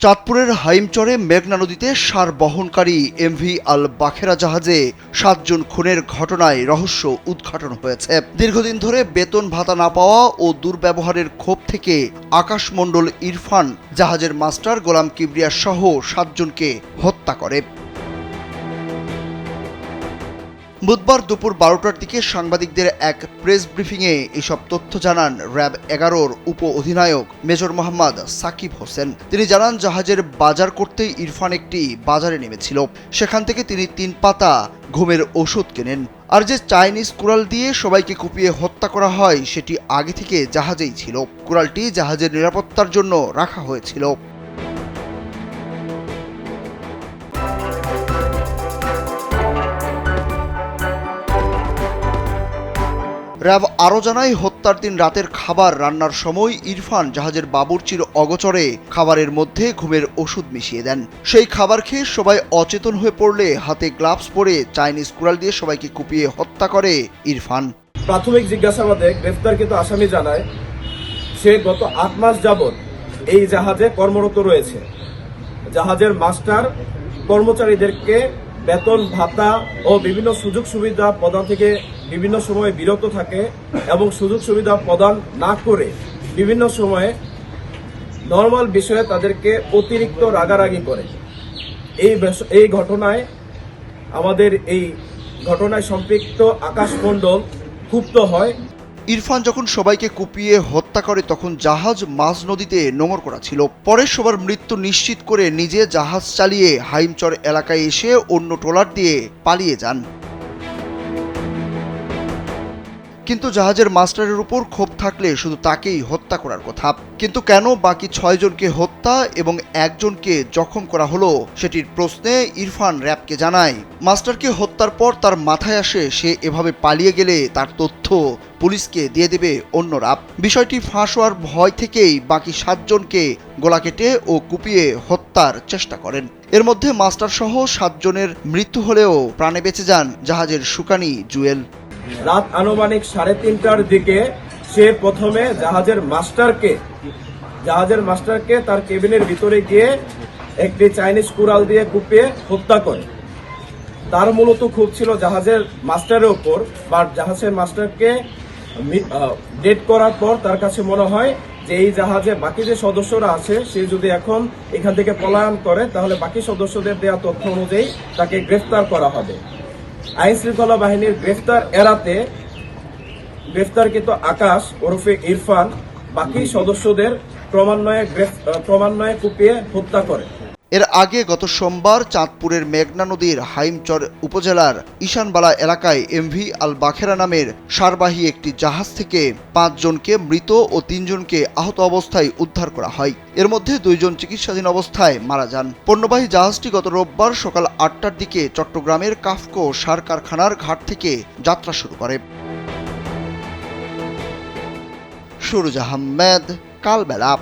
চাঁদপুরের হাইমচরে মেঘনা নদীতে সার বহনকারী এমভি আল বাখেরা জাহাজে 7 জন খুনের ঘটনায় রহস্য উদ্ঘাটন হয়েছে। দীর্ঘদিন ধরে বেতন ভাতা না পাওয়া ও দুর্ব্যবহারের ক্ষোভ থেকে আকাশমণ্ডল ইরফান জাহাজের মাস্টার গোলাম কিবরিয়া সহ 7 জনকে হত্যা করে। বুধবার দুপুর 12টার দিকে সাংবাদিকদের এক প্রেস ব্রিফিংয়ে এসব তথ্য জানান র্যাব 11-র উপ অধিনায়ক মেজর মোহাম্মদ সাকিব হোসেন। তিনি জানান, জাহাজের বাজার করতেই ইরফান একটি বাজারে নেমেছিল। সেখান থেকে তিনি 3 পাতা ঘুমের ওষুধ কেনেন। আর যে চাইনিজ কুড়াল দিয়ে সবাইকে কুপিয়ে হত্যা করা হয় সেটি আগে থেকে জাহাজেই ছিল। কুড়ালটি জাহাজের নিরাপত্তার জন্য রাখা হয়েছিল। র্যাব আরও জানায়, হত্যার দিন রাতের খাবার রান্নার সময় ইরফান জাহাজের বাবুর্চির অগোচরে খাবারের মধ্যে ঘুমের ওষুধ মিশিয়ে দেন। সেই খাবার খেয়ে সবাই অচেতন হয়ে পড়লে হাতে গ্লাভস পরে চাইনিজ কুড়াল দিয়ে সবাইকে কুপিয়ে হত্যা করে ইরফান। প্রাথমিক জিজ্ঞাসাবাদে গ্রেফতারকৃত আসামি জানায় সে গত 8 মাস যাবৎ এই জাহাজে কর্মরত রয়েছে। জাহাজের মাস্টার কর্মচারীদেরকে বেতন ভাতা ও বিভিন্ন সুযোগ সুবিধা প্রদান থেকে বিভিন্ন সময়ে বিরত থাকে এবং সুযোগ সুবিধা প্রদান না করে বিভিন্ন সময়ে নর্মাল বিষয়ে তাদেরকে অতিরিক্ত রাগারাগি করে। এই ঘটনায় সম্পৃক্ত আকাশমণ্ডল ক্ষুব্ধ হয়। ইরফান যখন সবাইকে কুপিয়ে হত্যা করে তখন জাহাজ মাঝ নদীতে নোঙর করা ছিল। পরে সবার মৃত্যু নিশ্চিত করে নিজে জাহাজ চালিয়ে হাইমচর এলাকায় এসে অন্য ট্রলার দিয়ে পালিয়ে যান। কিন্তু জাহাজের মাস্টারের উপর ক্ষোভ থাকলে শুধু তাকেই হত্যা করার কথা। কিন্তু কেন বাকি 6 জনকে হত্যা এবং 1 জনকে জখম করা হলো সেটির প্রশ্নে ইরফান র্যাবকে জানায়, মাস্টারকে হত্যার পর তার মাথায় আসে সে এভাবে পালিয়ে গেলে তার তথ্য পুলিশকে দিয়ে দেবে অন্যরা। বিষয়টি ফাঁস হওয়ার ভয় থেকেই বাকি 7 জনকে গলা কেটে ও কুপিয়ে হত্যার চেষ্টা করেন। এর মধ্যে মাস্টার সহ 7 জনের মৃত্যু হলেও প্রাণে বেঁচে যান জাহাজের সুকানি জুয়েল। রাত আনুমানিক 3:30টার দিকে সে প্রথমে জাহাজের মাস্টারকে তার কেবিনের ভিতরে গিয়ে একটি চাইনিজ কুড়াল দিয়ে কুপিয়ে হত্যা করে। তার মূলত ক্ষোভ ছিল জাহাজের মাস্টারের উপর, বা জাহাজের মাস্টারকে ডেড করার পর তার কাছে মনে হয় যে এই জাহাজে বাকি যে সদস্যরা আছে সে যদি এখন এখান থেকে পলায়ন করে তাহলে বাকি সদস্যদের দেওয়া তথ্য অনুযায়ী তাকে গ্রেফতার করা হবে। আইন শৃঙ্খলা বাহিনীর গ্রেফতার এড়াতে গ্রেফতারকৃত আকাশ ওরফে ইরফান বাকি সদস্যদের ক্রমান্বয়ে কুপিয়ে হত্যা করে। এর আগে গত সোমবার চাঁদপুরের মেঘনা নদীর হাইমচর উপজেলার ঈশানবালা এলাকায় এমভি আল বাখেরা নামের সারবাহী একটি জাহাজ থেকে 5 জনকে মৃত ও 3 জনকে আহত অবস্থায় উদ্ধার করা হয়। এর মধ্যে 2 জন চিকিৎসাধীন অবস্থায় মারা যান। পণ্যবাহী জাহাজটি গত রোববার সকাল 8টার দিকে চট্টগ্রামের কাফকো সার কারখানার ঘাট থেকে যাত্রা শুরু করে। সুরুজ আহমেদ, কালবেলা।